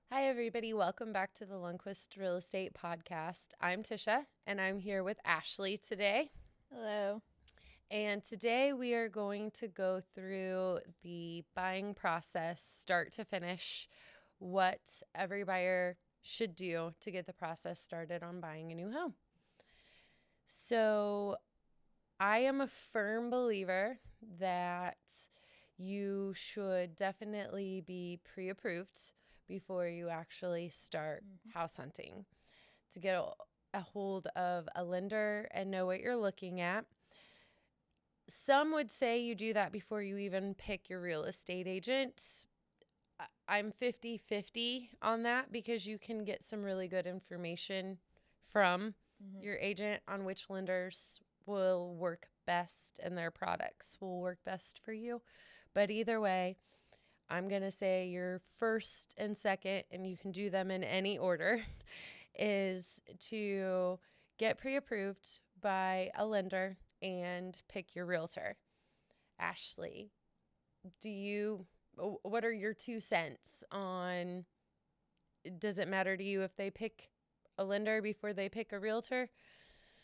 Hi, everybody. Welcome back to the Lundquist Real Estate Podcast. I'm Tisha, and I'm here with Ashley today. Hello. And today we are going to go through the buying process, start to finish, what every buyer should do to get the process started on buying a new home. So, I am a firm believer that you should definitely be pre-approved before you actually start house hunting to get a hold of a lender and know what you're looking at. Some would say you do that before you even pick your real estate agent. I'm 50-50 on that because you can get some really good information from your agent on which lenders will work best and their products will work best for you. But either way, I'm going to say your first and second, and you can do them in any order, is to get pre-approved by a lender and pick your realtor. Ashley, what are your 2 cents on, does it matter to you if they pick a lender before they pick a realtor?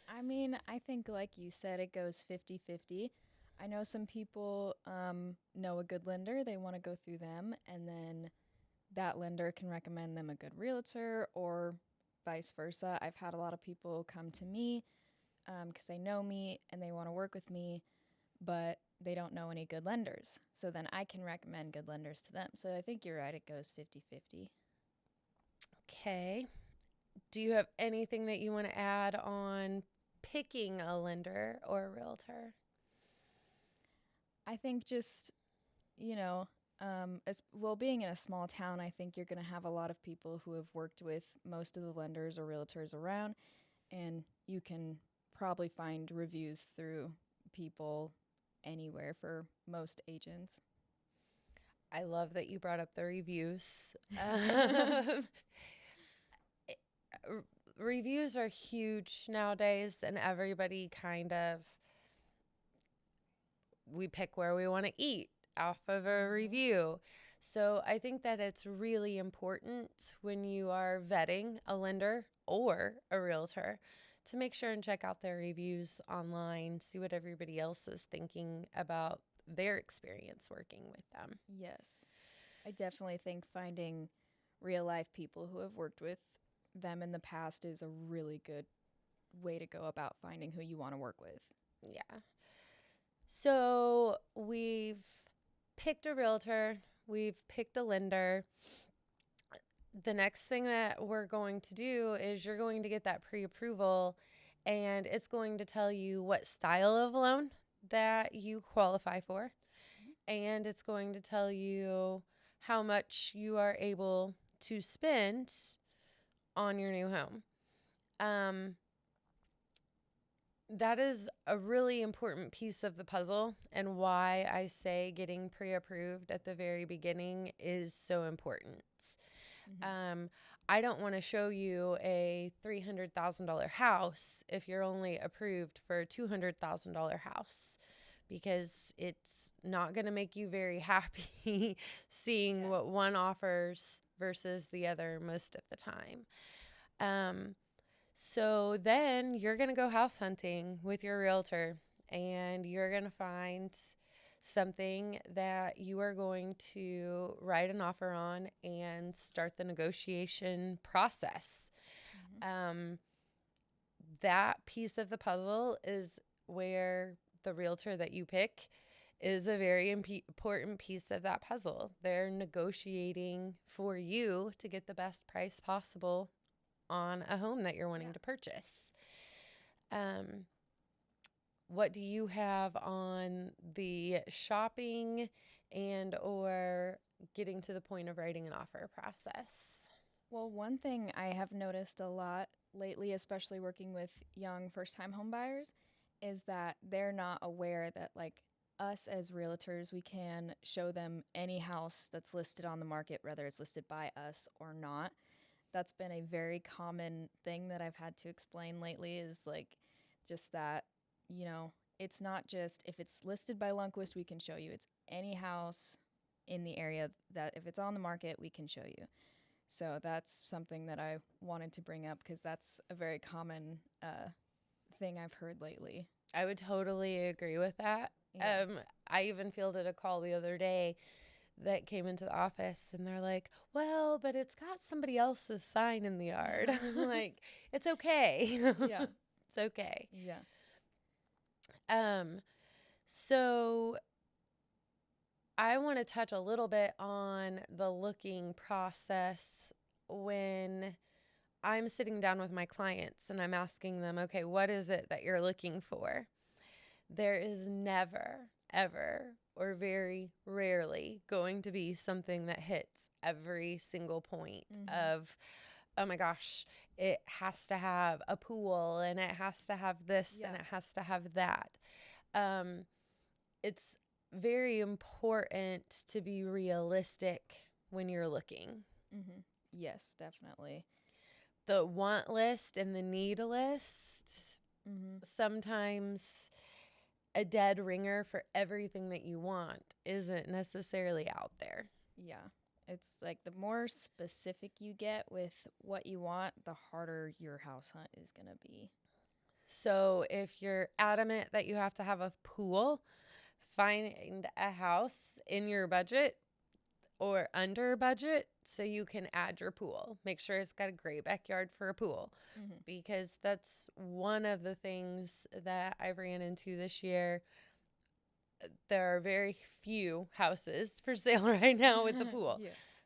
I think like you said, it goes 50-50. I know some people know a good lender. They want to go through them, and then that lender can recommend them a good realtor or vice versa. I've had a lot of people come to me because they know me and they want to work with me, but they don't know any good lenders. So then I can recommend good lenders to them. So I think you're right. It goes 50-50. Okay. Do you have anything that you want to add on picking a lender or a realtor? I think just, as well, being in a small town, I think you're going to have a lot of people who have worked with most of the lenders or realtors around, and you can probably find reviews through people anywhere for most agents. I love that you brought up the reviews. Um, Reviews are huge nowadays, and everybody we pick where we want to eat off of a review. So I think that it's really important when you are vetting a lender or a realtor to make sure and check out their reviews online, see what everybody else is thinking about their experience working with them. Yes. I definitely think finding real life people who have worked with them in the past is a really good way to go about finding who you want to work with. Yeah. So we've picked a realtor, we've picked a lender. The next thing that we're going to do is you're going to get that pre-approval, and it's going to tell you what style of loan that you qualify for, and it's going to tell you how much you are able to spend on your new home. That is a really important piece of the puzzle, and why I say getting pre-approved at the very beginning is so important. I don't want to show you a $300,000 house if you're only approved for a $200,000 house, because it's not going to make you very happy seeing what one offers versus the other most of the time. So then you're going to go house hunting with your realtor, and you're going to find something that you are going to write an offer on and start the negotiation process. That piece of the puzzle is where the realtor that you pick is a very important piece of that puzzle. They're negotiating for you to get the best price possible on a home that you're wanting to purchase. What do you have on the shopping and or getting to the point of writing an offer process? Well, one thing I have noticed a lot lately, especially working with young first time home buyers, is that they're not aware that, like, us as realtors, we can show them any house that's listed on the market, whether it's listed by us or not. That's been a very common thing that I've had to explain lately, is like just that, it's not just if it's listed by Lundquist, we can show you. It's any house in the area that if it's on the market, we can show you. So that's something that I wanted to bring up because that's a very common thing I've heard lately. I would totally agree with that. Yeah. I even fielded a call the other day that came into the office, and they're like, well, but it's got somebody else's sign in the yard. I'm like, it's okay. Yeah. It's okay. Yeah. So I want to touch a little bit on the looking process when I'm sitting down with my clients and I'm asking them, okay, what is it that you're looking for? There is never, ever, or very rarely going to be something that hits every single point of, oh my gosh, it has to have a pool and it has to have this and it has to have that. It's very important to be realistic when you're looking. Yes, definitely. The want list and the need list, sometimes a dead ringer for everything that you want isn't necessarily out there. Yeah. It's like the more specific you get with what you want, the harder your house hunt is going to be. So if you're adamant that you have to have a pool, find a house in your budget or under budget so you can add your pool. Make sure it's got a great backyard for a pool, because that's one of the things that I ran into this year. There are very few houses for sale right now with the pool.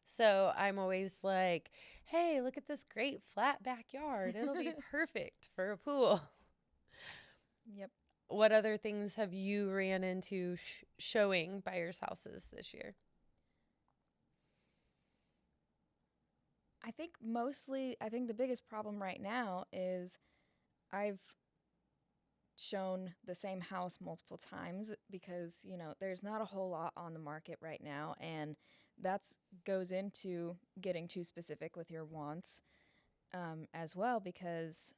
So I'm always like, hey, look at this great flat backyard. It'll be perfect for a pool. Yep. What other things have you ran into showing buyers' houses this year? I think the biggest problem right now is I've shown the same house multiple times because, there's not a whole lot on the market right now. And that goes into getting too specific with your wants as well, because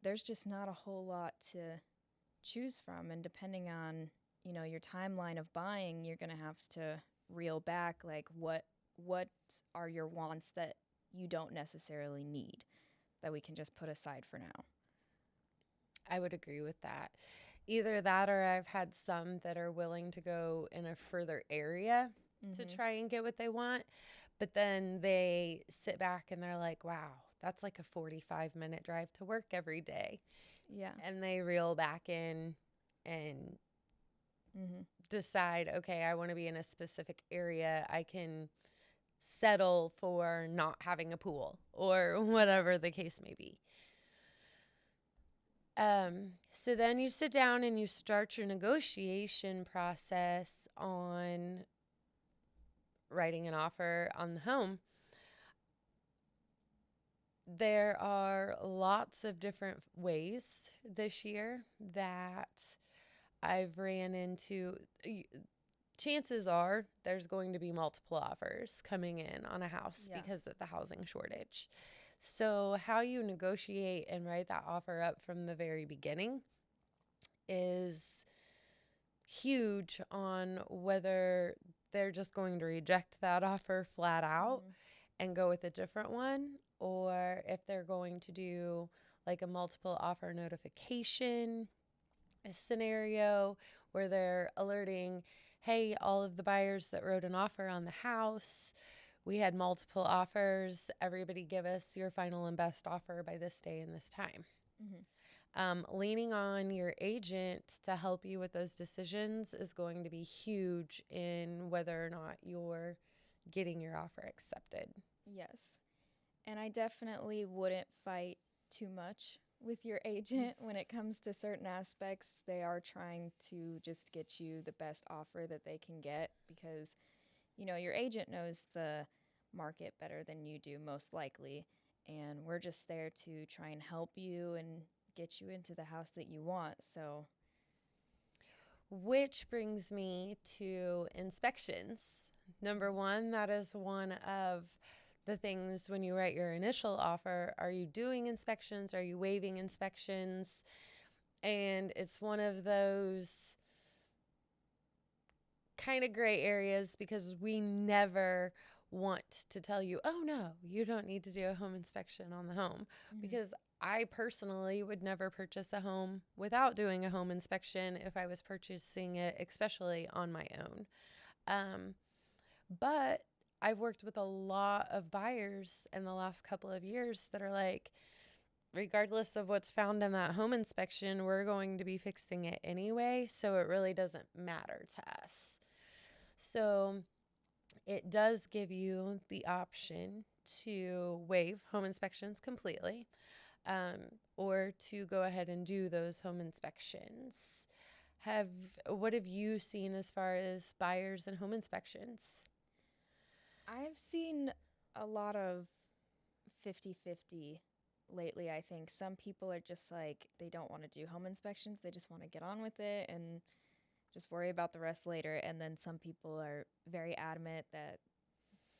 there's just not a whole lot to choose from. And depending on, your timeline of buying, you're going to have to reel back, like what are your wants that you don't necessarily need that we can just put aside for now. I would agree with that. Either that, or I've had some that are willing to go in a further area to try and get what they want. But then they sit back and they're like, wow, that's like a 45-minute drive to work every day. Yeah. And they reel back in and decide, okay, I want to be in a specific area. I can settle for not having a pool or whatever the case may be. So then you sit down and you start your negotiation process on writing an offer on the home. There are lots of different ways this year that I've ran into. Chances are there's going to be multiple offers coming in on a house because of the housing shortage. So how you negotiate and write that offer up from the very beginning is huge on whether they're just going to reject that offer flat out and go with a different one, or if they're going to do like a multiple offer notification scenario where they're alerting, hey, all of the buyers that wrote an offer on the house, we had multiple offers. Everybody give us your final and best offer by this day and this time. Leaning on your agent to help you with those decisions is going to be huge in whether or not you're getting your offer accepted. Yes. And I definitely wouldn't fight too much with your agent when it comes to certain aspects. They are trying to just get you the best offer that they can get because, your agent knows the market better than you do, most likely. And we're just there to try and help you and get you into the house that you want. So, which brings me to inspections. Number one, that is one of the things when you write your initial offer. Are you doing inspections? Are you waiving inspections? And it's one of those kind of gray areas because we never want to tell you, oh no, you don't need to do a home inspection on the home, because I personally would never purchase a home without doing a home inspection if I was purchasing it, especially on my own. But I've worked with a lot of buyers in the last couple of years that are like, regardless of what's found in that home inspection, we're going to be fixing it anyway, so it really doesn't matter to us. So it does give you the option to waive home inspections completely, or to go ahead and do those home inspections. What have you seen as far as buyers and home inspections? I've seen a lot of 50-50 lately. I think some people are just like, they don't want to do home inspections. They just want to get on with it and just worry about the rest later. And then some people are very adamant that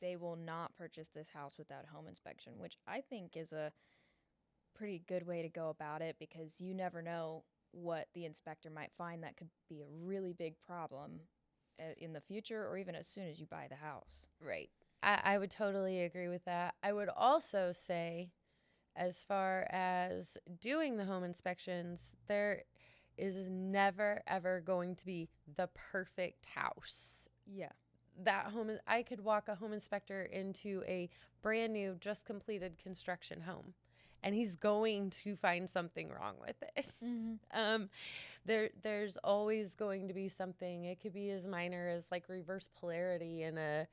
they will not purchase this house without a home inspection, which I think is a pretty good way to go about it, because you never know what the inspector might find that could be a really big problem in the future, or even as soon as you buy the house. Right. I would totally agree with that. I would also say, as far as doing the home inspections, there is never, ever going to be the perfect house. Yeah. I could walk a home inspector into a brand new, just completed construction home, and he's going to find something wrong with it. There's always going to be something. It could be as minor as like reverse polarity in a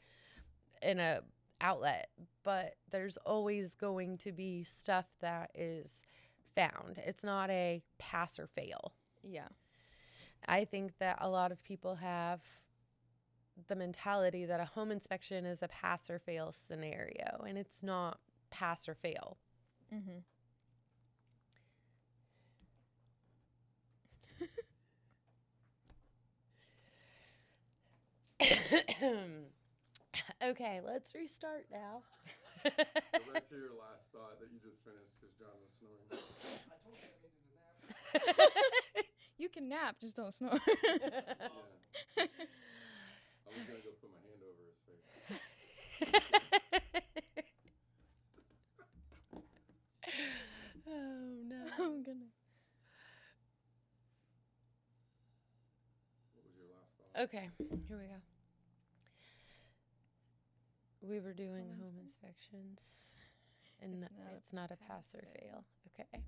outlet, but there's always going to be stuff that is found. It's not a pass or fail. Yeah. I think that a lot of people have the mentality that a home inspection is a pass or fail scenario, and it's not pass or fail. Okay, let's restart now. Go back to your last thought that you just finished because John was snoring. I told you I needed a nap. You can nap, just don't snore. Yeah. I was going to go put my hand over his face. Oh, no. Oh, goodness. What was your last thought? Okay, here we go. We were doing home inspections, and it's not a pass or fail. Okay.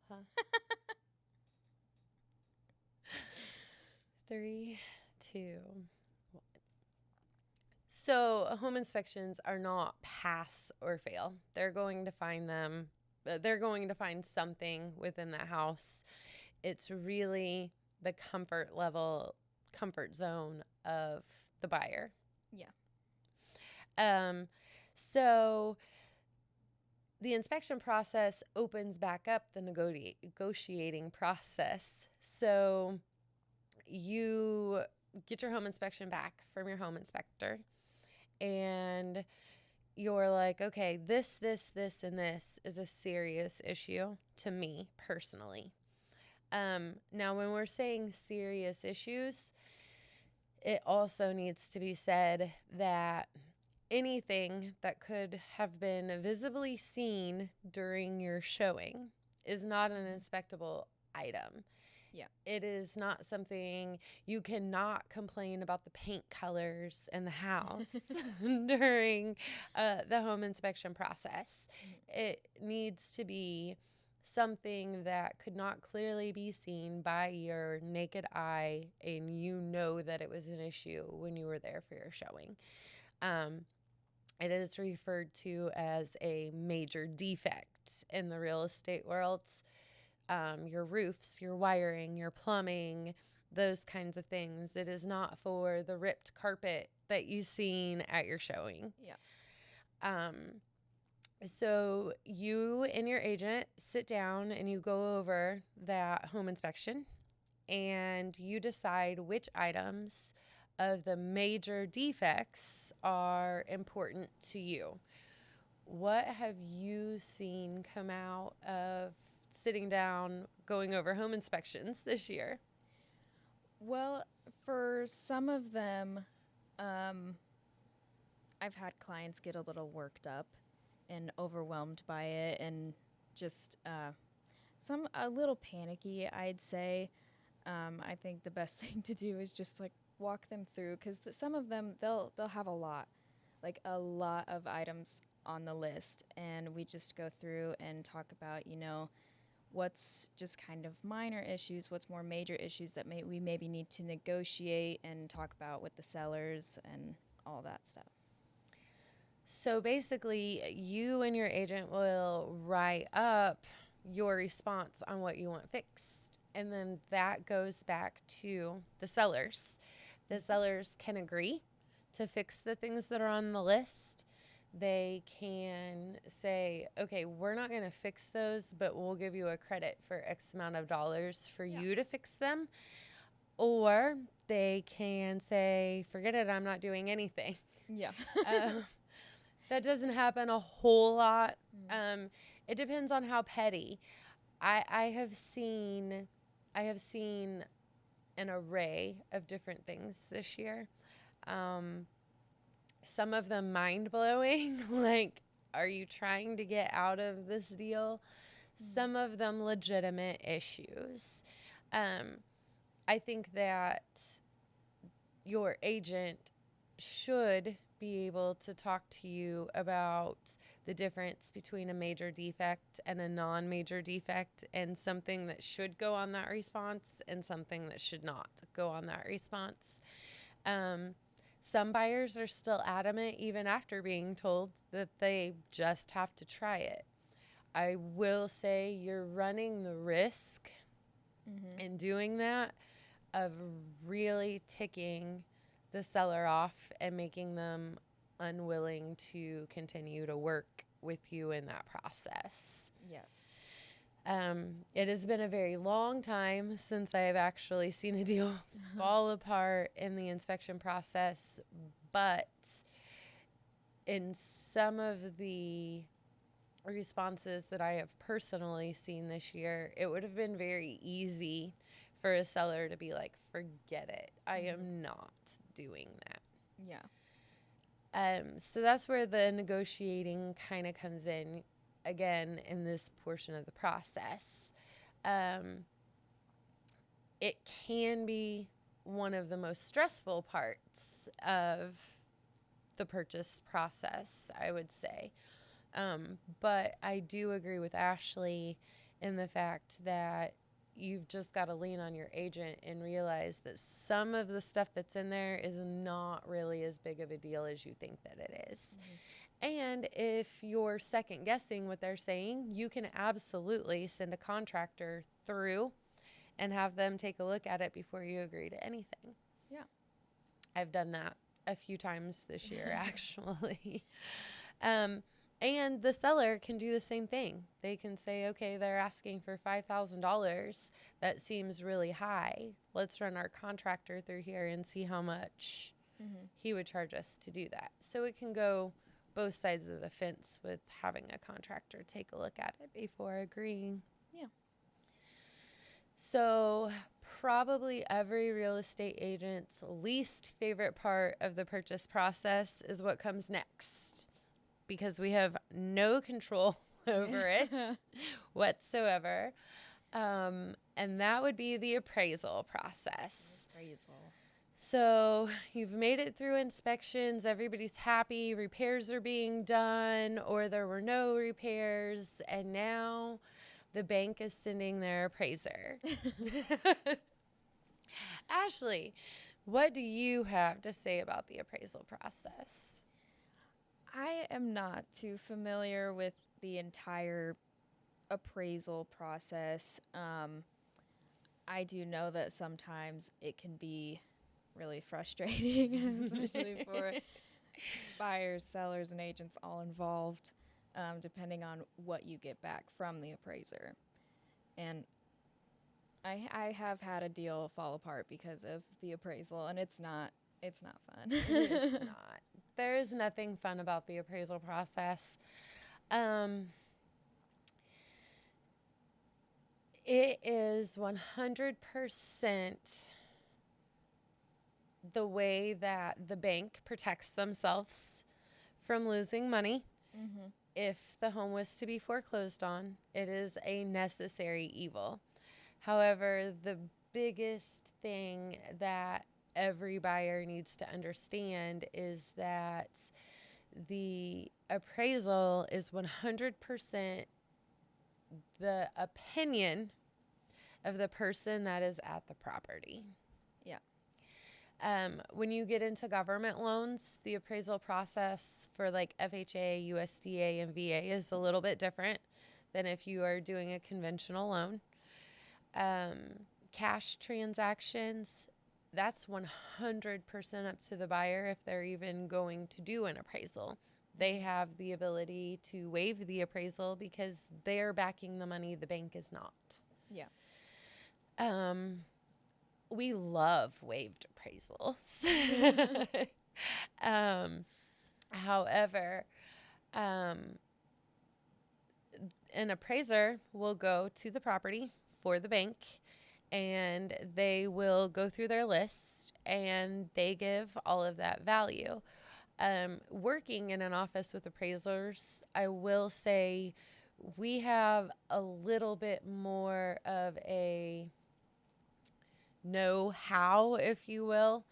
Huh? 3, 2, 1. So home inspections are not pass or fail. They're going to find something within the house. It's really the comfort zone of the buyer. Yeah. So the inspection process opens back up the negotiating process. So you get your home inspection back from your home inspector, and you're like, okay, this, and this is a serious issue to me personally. Now, when we're saying serious issues, it also needs to be said that anything that could have been visibly seen during your showing is not an inspectable item. Yeah. It is not something. You cannot complain about the paint colors in the house during the home inspection process. It needs to be something that could not clearly be seen by your naked eye, and you know that it was an issue when you were there for your showing. It is referred to as a major defect in the real estate world. Your roofs, your wiring, your plumbing, those kinds of things. It is not for the ripped carpet that you've seen at your showing. Yeah. So you and your agent sit down and you go over that home inspection, and you decide which items of the major defects are important to you. What have you seen come out of sitting down, going over home inspections this year? Well, for some of them, I've had clients get a little worked up and overwhelmed by it, and just a little panicky, I'd say. I think the best thing to do is just like walk them through, because some of them they'll have a lot of items on the list, and we just go through and talk about, what's just kind of minor issues, what's more major issues that we maybe need to negotiate and talk about with the sellers and all that stuff. So basically, you and your agent will write up your response on what you want fixed. And then that goes back to the sellers. The sellers can agree to fix the things that are on the list. They can say, okay, we're not going to fix those, but we'll give you a credit for X amount of dollars for you to fix them. Or they can say, forget it, I'm not doing anything. Yeah. That doesn't happen a whole lot. It depends on how petty. I have seen an array of different things this year. Some of them mind-blowing, like, are you trying to get out of this deal? Some of them legitimate issues. I think that your agent should be able to talk to you about the difference between a major defect and a non-major defect, and something that should go on that response and something that should not go on that response. Some buyers are still adamant even after being told that they just have to try it. I will say you're running the risk in doing that of really ticking the seller off and making them unwilling to continue to work with you in that process. Yes. It has been a very long time since I have actually seen a deal fall apart in the inspection process, but in some of the responses that I have personally seen this year, it would have been very easy for a seller to be like, forget it, I am not doing that. Yeah. So that's where the negotiating kind of comes in again in this portion of the process. It can be one of the most stressful parts of the purchase process, I would say. But I do agree with Ashley in the fact that you've just got to lean on your agent and realize that some of the stuff that's in there is not really as big of a deal as you think that it is. And if you're second guessing what they're saying, you can absolutely send a contractor through and have them take a look at it before you agree to anything. Yeah. I've done that a few times this year, actually. And the seller can do the same thing. They can say, okay, they're asking for $5,000. That seems really high. Let's run our contractor through here and see how much he would charge us to do that. So it can go both sides of the fence with having a contractor take a look at it before agreeing. Yeah. So probably every real estate agent's least favorite part of the purchase process is what comes next, because we have no control over it whatsoever. And that would be the appraisal process. Appraisal. So you've made it through inspections, everybody's happy, repairs are being done, or there were no repairs, and now the bank is sending their appraiser. Ashley, what do you have to say about the appraisal process? I am not too familiar with the entire appraisal process. I do know that sometimes it can be really frustrating, especially for buyers, sellers, and agents all involved, depending on what you get back from the appraiser. And I have had a deal fall apart because of the appraisal, and it's not fun. It's not. There is nothing fun about the appraisal process. It is 100% the way that the bank protects themselves from losing money. Mm-hmm. If the home was to be foreclosed on, it is a necessary evil. However, the biggest thing that every buyer needs to understand is that the appraisal is 100% the opinion of the person that is at the property. Yeah. When you get into government loans, the appraisal process for like FHA, USDA, and VA is a little bit different than if you are doing a conventional loan. Cash transactions, that's 100% up to the buyer if they're even going to do an appraisal. They have the ability to waive the appraisal because they're backing the money, the bank is not. Yeah. We love waived appraisals. However, an appraiser will go to the property for the bank and they will go through their list and they give all of that value. Working in an office with appraisers, I will say we have a little bit more of a know-how, if you will,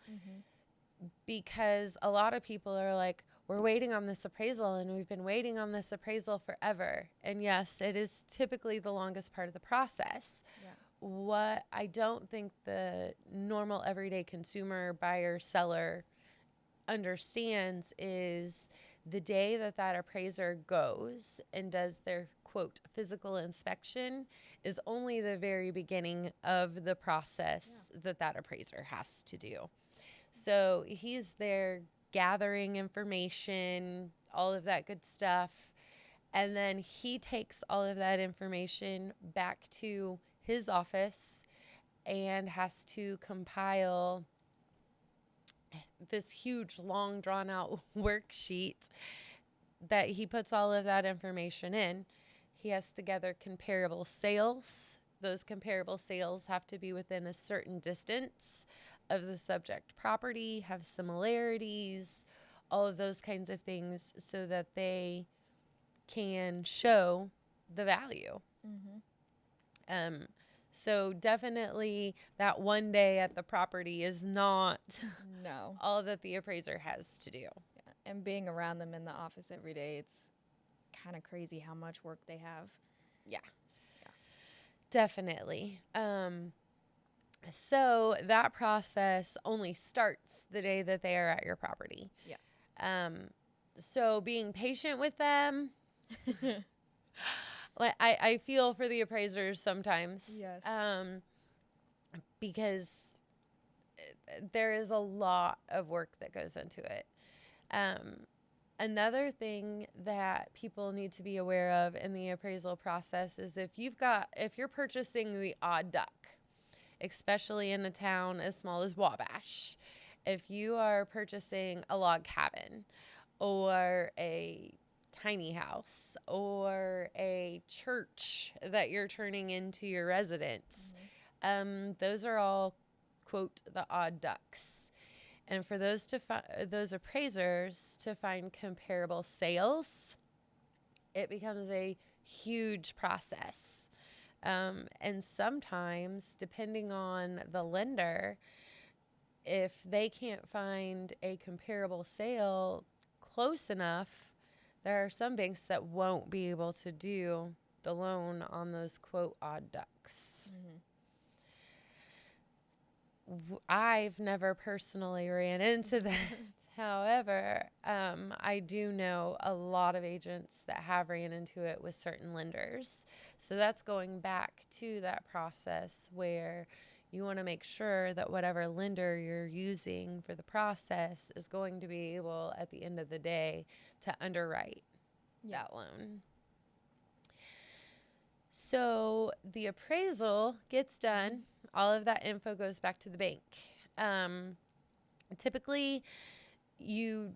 because a lot of people are like, we're waiting on this appraisal and we've been waiting on this appraisal forever. And yes, it is typically the longest part of the process. Yeah. What I don't think the normal everyday consumer, buyer, seller understands is the day that that appraiser goes and does their quote physical inspection is only the very beginning of the process that appraiser has to do. So he's there gathering information, all of that good stuff, and then he takes all of that information back to his office and has to compile this huge, long, drawn-out worksheet that he puts all of that information in. He has to gather comparable sales. Those comparable sales have to be within a certain distance of the subject property, have similarities, all of those kinds of things so that they can show the value. So definitely that one day at the property is not No. all that the appraiser has to do. Yeah. And being around them in the office every day, it's kind of crazy how much work they have. Yeah. Definitely. So that process only starts the day that they are at your property. Yeah. So being patient with them, like I feel for the appraisers sometimes. Yes. Because there is a lot of work that goes into it. Another thing that people need to be aware of in the appraisal process is if you're purchasing the odd duck, especially in a town as small as Wabash, if you are purchasing a log cabin or a tiny house or a church that you're turning into your residence, those are all, quote, the odd ducks. And for those appraisers to find comparable sales, it becomes a huge process. And sometimes, depending on the lender, if they can't find a comparable sale close enough, there are some banks that won't be able to do the loan on those, quote, odd ducks. I've never personally ran into that. However, I do know a lot of agents that have ran into it with certain lenders. So that's going back to that process where you want to make sure that whatever lender you're using for the process is going to be able, at the end of the day, to underwrite that loan. So the appraisal gets done. All of that info goes back to the bank. Typically, you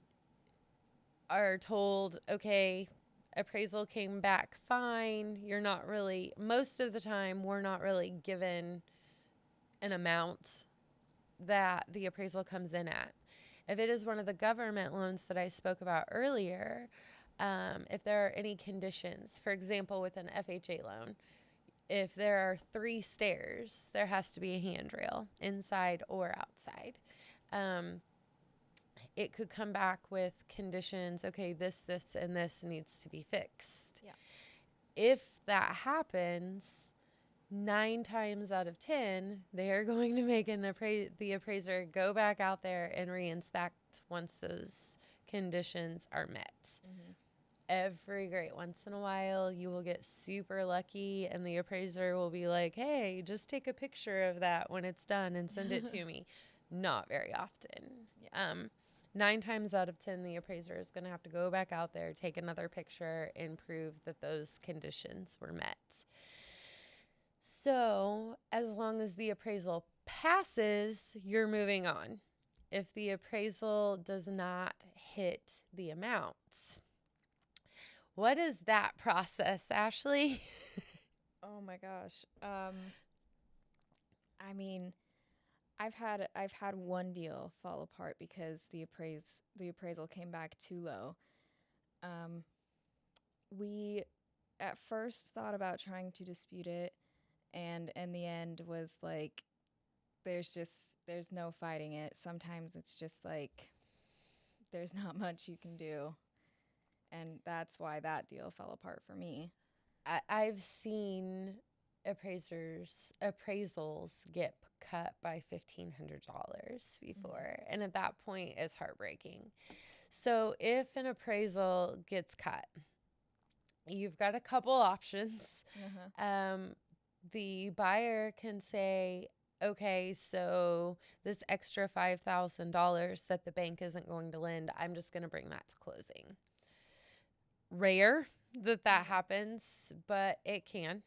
are told, okay, appraisal came back fine. Most of the time, we're not really given an amount that the appraisal comes in at. If it is one of the government loans that I spoke about earlier, if there are any conditions, for example, with an FHA loan, if there are 3 stairs, there has to be a handrail inside or outside. It could come back with conditions, okay, this, and this needs to be fixed. Yeah. If that happens, 9 times out of 10, they are going to make the appraiser go back out there and re-inspect once those conditions are met. Mm-hmm. Every great once in a while, you will get super lucky, and the appraiser will be like, hey, just take a picture of that when it's done and send it to me. Not very often. Yeah. 9 times out of 10, the appraiser is going to have to go back out there, take another picture, and prove that those conditions were met. So, as long as the appraisal passes, you're moving on. If the appraisal does not hit the amounts, what is that process, Ashley? Oh my gosh. I mean, I've had one deal fall apart because the appraisal came back too low. We at first thought about trying to dispute it, and in the end was like, there's no fighting it. Sometimes it's just like there's not much you can do, and that's why that deal fell apart for me. I've seen appraisals get cut by $1,500 before, and at that point, it's heartbreaking. So if an appraisal gets cut, you've got a couple options. The buyer can say, okay, so this extra $5,000 that the bank isn't going to lend, I'm just going to bring that to closing. Rare that happens, but it can.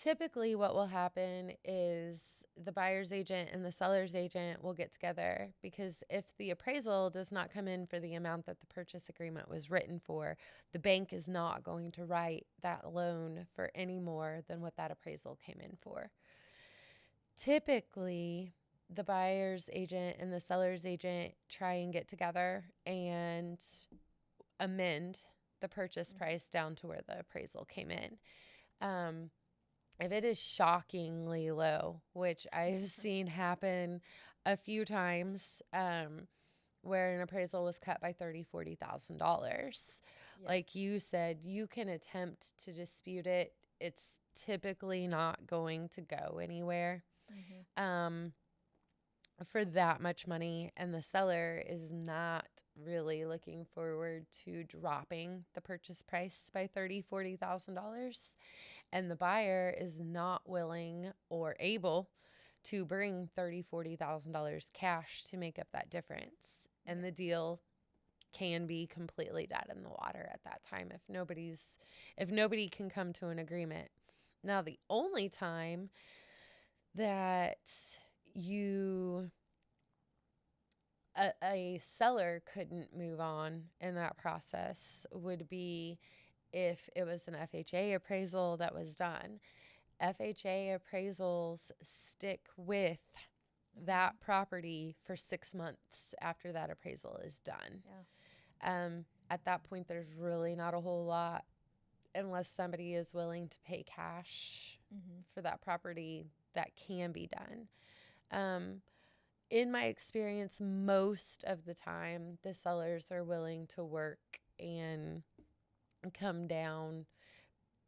Typically, what will happen is the buyer's agent and the seller's agent will get together, because if the appraisal does not come in for the amount that the purchase agreement was written for, the bank is not going to write that loan for any more than what that appraisal came in for. Typically, the buyer's agent and the seller's agent try and get together and amend the purchase price down to where the appraisal came in. If it is shockingly low, which I've seen happen a few times, where an appraisal was cut by $30,000, $40,000. Like you said, you can attempt to dispute it. It's typically not going to go anywhere for that much money, and the seller is not really looking forward to dropping the purchase price by $30,000, $40,000. And the buyer is not willing or able to bring $30,000, $40,000 cash to make up that difference. And the deal can be completely dead in the water at that time if nobody can come to an agreement. Now, the only time that a seller couldn't move on in that process would be if it was an FHA appraisal that was done. FHA appraisals stick with that property for 6 months after that appraisal is done. At that point, there's really not a whole lot, unless somebody is willing to pay cash for that property, that can be done. In my experience, most of the time, the sellers are willing to work and come down,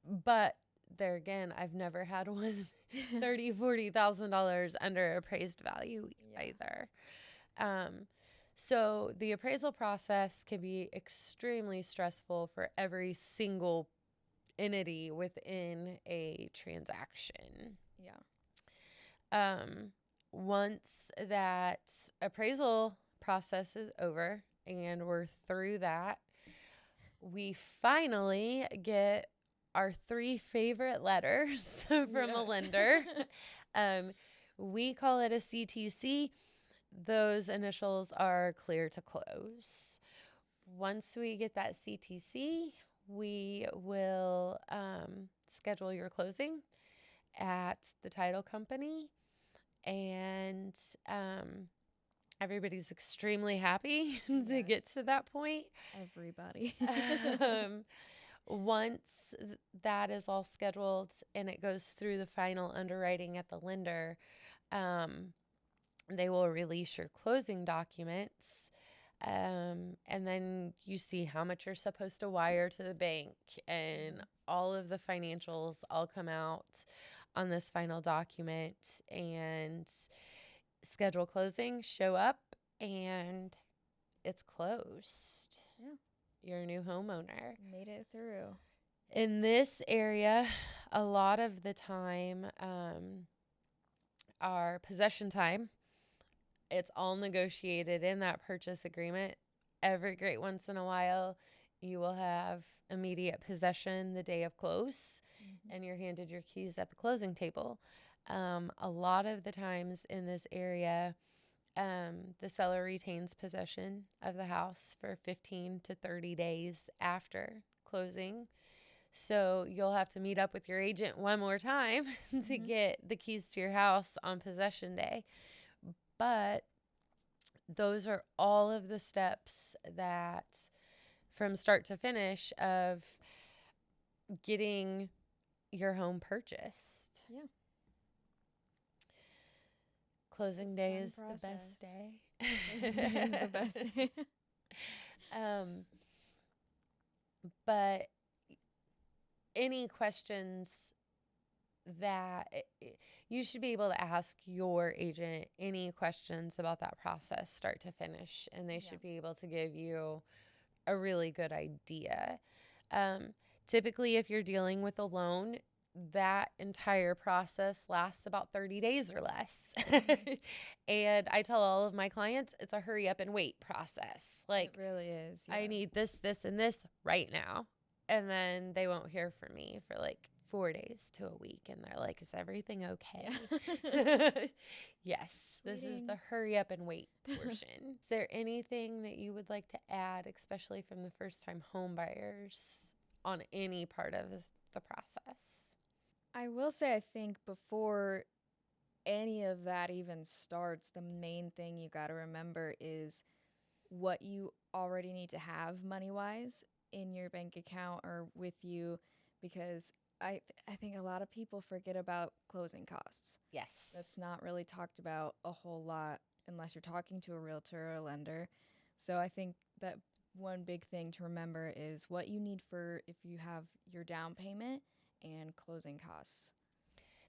but there again, I've never had one $30,000, $40,000 under appraised value either. So the appraisal process can be extremely stressful for every single entity within a transaction. Once that appraisal process is over and we're through that, we finally get our 3 favorite letters from a lender. We call it a CTC. Those initials are clear to close. Once we get that CTC, we will schedule your closing at the title company, and everybody's extremely happy to get Yes. to that point. Everybody. um, Once that is all scheduled and it goes through the final underwriting at the lender, they will release your closing documents. And then you see how much you're supposed to wire to the bank, and all of the financials all come out on this final document, and schedule closing, show up, and it's closed. Yeah. You're a new homeowner. Made it through. In this area, a lot of the time, our possession time, it's all negotiated in that purchase agreement. Every great once in a while, you will have immediate possession the day of close, and you're handed your keys at the closing table. A lot of the times in this area, the seller retains possession of the house for 15 to 30 days after closing. So you'll have to meet up with your agent one more time to get the keys to your house on possession day. But those are all of the steps that, from start to finish, of getting your home purchased. Yeah. Closing day fun is the process. best day. Closing day is the best day. But any questions that you should be able to ask your agent any questions about that process start to finish, and they should be able to give you a really good idea. Typically, if you're dealing with a loan, that entire process lasts about 30 days or less. And I tell all of my clients it's a hurry up and wait process. Like, It really is. I yes. need this, this, and this right now. And then they won't hear from me for like 4 days to a week. And they're like, is everything okay? Yeah. Yes, this is the Waiting. hurry up and wait portion. Is there anything that you would like to add, especially from the first time home buyers, on any part of the process? I will say, I think before any of that even starts, the main thing you got to remember is what you already need to have money-wise in your bank account or with you, because I think a lot of people forget about closing costs. Yes. That's not really talked about a whole lot unless you're talking to a realtor or a lender. So I think that one big thing to remember is what you need for if you have your down payment and closing costs.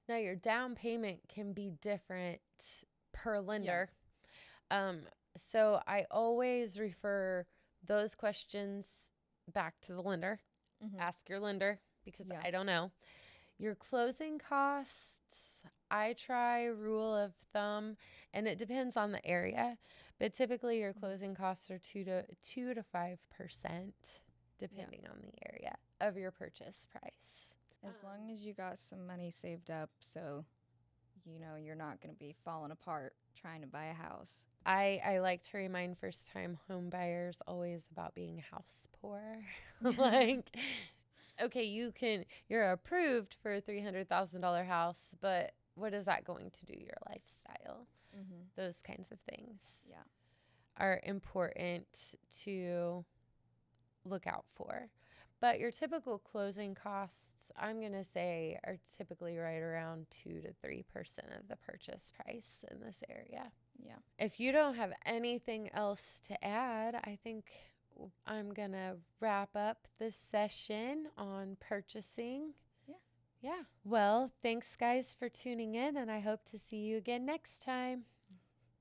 Now, your down payment can be different per lender. So I always refer those questions back to the lender. Ask your lender, because I don't know. Your closing costs, I try rule of thumb, and it depends on the area, but typically your closing costs are 2 to 5%, depending on the area of your purchase price. As long as you got some money saved up, so you know you're not going to be falling apart trying to buy a house. I like to remind first-time home buyers always about being house poor. Like, okay, you're approved for a $300,000 house, but what is that going to do to your lifestyle? Those kinds of things are important to look out for. But your typical closing costs, I'm going to say, are typically right around 2 to 3% of the purchase price in this area. Yeah. If you don't have anything else to add, I think I'm going to wrap up this session on purchasing. Yeah. Well, thanks, guys, for tuning in, and I hope to see you again next time.